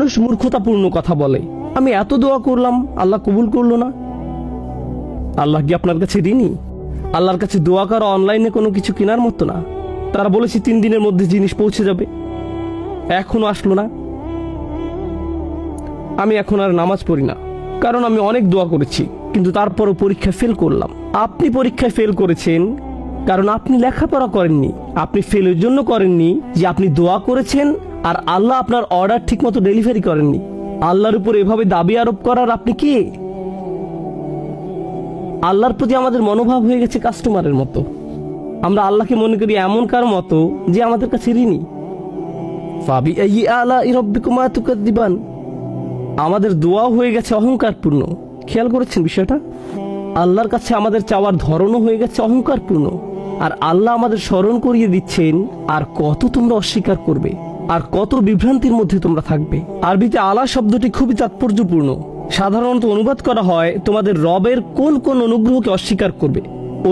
মানুষ মূর্খতাপূর্ণ কথা বলে, আমি এত দোয়া করলাম আল্লাহ কবুল করলো না। আল্লাহ কি আপনার কাছে ঋণী? আল্লাহর কাছে দোয়া করা অনলাইনে কোনো কিছু কেনার মতো না। তারা বলেছে 3 দিনের মধ্যে জিনিস পৌঁছে যাবে, এখনো আসলো না। আমি এখন আর নামাজ পড়ি না, কারণ আমি অনেক দোয়া করেছি, কিন্তু তারপরও পরীক্ষায় ফেল করলাম। আপনি পরীক্ষায় ফেল করেছেন কারণ আপনি লেখাপড়া করেননি। আপনি ফেলের জন্য করেননি যে আপনি দোয়া করেছেন আর আল্লাহ আপনার অর্ডার ঠিকমতো ডেলিভারি করেননি। আল্লাহর উপর এভাবে দাবি আরোপ করার আপনি কে? আল্লাহর প্রতি আমাদের মনোভাব হয়ে গেছে কাস্টমারের মতো। আমরা আল্লাহকে মনে করি এমন কার মতো যে আমাদের কাছে ঋণী। ফাবিআইয়ি আলাই রাব্বিকুমা তুকাযযিবান। আমাদের দোয়াও হয়ে গেছে অহংকারপূর্ণ। খেয়াল করেছেন বিষয়টা? আল্লাহর কাছে আমাদের চাওয়ার ধরনও হয়ে গেছে অহংকারপূর্ণ। আর আল্লাহ আমাদের স্মরণ করিয়ে দিচ্ছেন, আর কত তোমরা অস্বীকার করবে, আর কত বিভ্রান্তির মধ্যে তোমরা থাকবে। আরবিতে আলা শব্দটি খুবই তাৎপর্যপূর্ণ। সাধারণত অনুবাদ করা হয় তোমাদের রবের কোন কোন অনুগ্রহকে অস্বীকার করবে।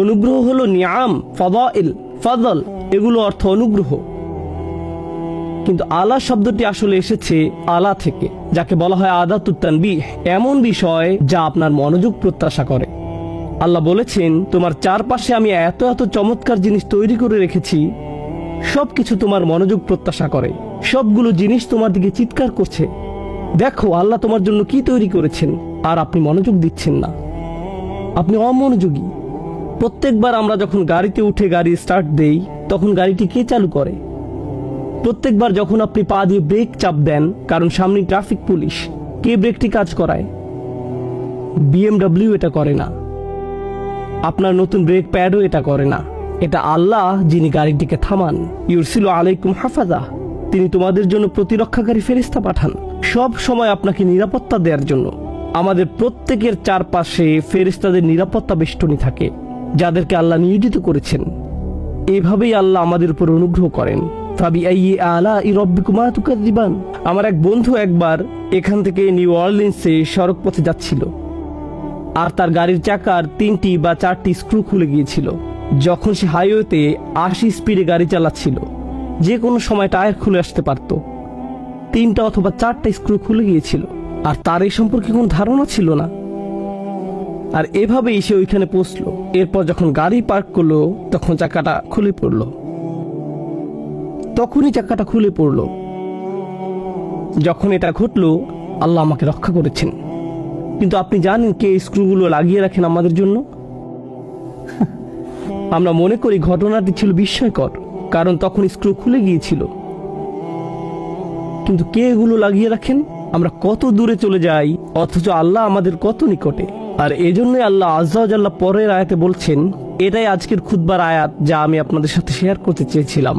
অনুগ্রহ হলো নিয়াম, ফাদাইল, ফাদল, এগুলো অর্থ অনুগ্রহ। কিন্তু আলা শব্দটি আসলে এসেছে আলা থেকে, যাকে বলা হয় আদাতুত তানবিহ, এমন বিষয় যা আপনার মনোযোগ প্রত্যাশা করে। আল্লাহ বলেছেন তোমার চারপাশে আমি এত এত চমৎকার জিনিস তৈরি করে রেখেছি, সবকিছু তোমার মনোযোগ প্রত্যাশা করে। সবগুলো জিনিস তোমার দিকে চিৎকার করছে, দেখো আল্লাহ তোমার জন্য কি তৈরি করেছেন, আর আপনি মনোযোগ দিচ্ছেন না। আপনি অমনোযোগী। প্রত্যেকবার আমরা যখন গাড়িতে উঠে গাড়ি স্টার্ট দেই, তখন গাড়িটি কে চালু করে? প্রত্যেকবার যখন আপনি পা দিয়ে ব্রেক চাপ দেন কারণ সামনে ট্রাফিক পুলিশ, কে ব্রেকটি কাজ করায়? BMW এটা করে না, আপনার নতুন ব্রেক প্যাডও এটা করে না। এটা আল্লাহ যিনি গাড়িটিকে থামান। ইউরসিলু আলাইকুম হাফাজা, তিনি তোমাদের জন্য প্রতিরক্ষাকারী ফেরেশতা পাঠান, সব সময় আপনাকে নিরাপত্তা দেওয়ার জন্য। আমাদের প্রত্যেকের চারপাশে ফেরেশতাদের নিরাপত্তা বেষ্টনী থাকে, যাদেরকে আল্লাহ নিয়োজিত করেছেন। এভাবেই আল্লাহ আমাদের উপর অনুগ্রহ করেন। ফাবিআইয়ি আলাই রাব্বিকুমা তুকাযযিবান। আমার এক বন্ধু একবার এখান থেকে নিউ অরলিন্সে সড়ক পথে যাচ্ছিল, আর তার গাড়ির চাকার 3টি বা 4টি স্ক্রু খুলে গিয়েছিল। যখন সে হাইওয়েতে 80 স্পিডে গাড়ি চালাচ্ছিল, যে কোনো সময় টায়ার খুলে আসতে পারত। 3টা অথবা 4টা স্ক্রু খুলে গিয়েছিল, আর তার এই সম্পর্কে কোনো ধারণা ছিল না। আর এভাবেই সে ওইখানে পৌঁছলো। এরপর যখন গাড়ি পার্ক করলো, তখন চাকাটা খুলে পড়লো। তখনই চাকাটা খুলে পড়লো। যখন এটা ঘটলো, আল্লাহ আমাকে রক্ষা করেছেন। কিন্তু আপনি জানেন কে স্ক্রুগুলো লাগিয়ে রাখেন আমাদের জন্য? আমরা মনে করি ঘটনাটি ছিল বিস্ময়কর, কারণ তখন স্ক্রু খুলে গিয়েছিল। কিন্তু কে এগুলো লাগিয়ে রাখেন? আমরা কত দূরে চলে যাই, অথচ আল্লাহ আমাদের কত নিকটে। আর এজন্যই আল্লাহ আজ্জা ওয়া জাল্লা পরের আয়াতে বলছেন, এটাই আজকের খুতবার আয়াত যা আমি আপনাদের সাথে শেয়ার করতে চেয়েছিলাম।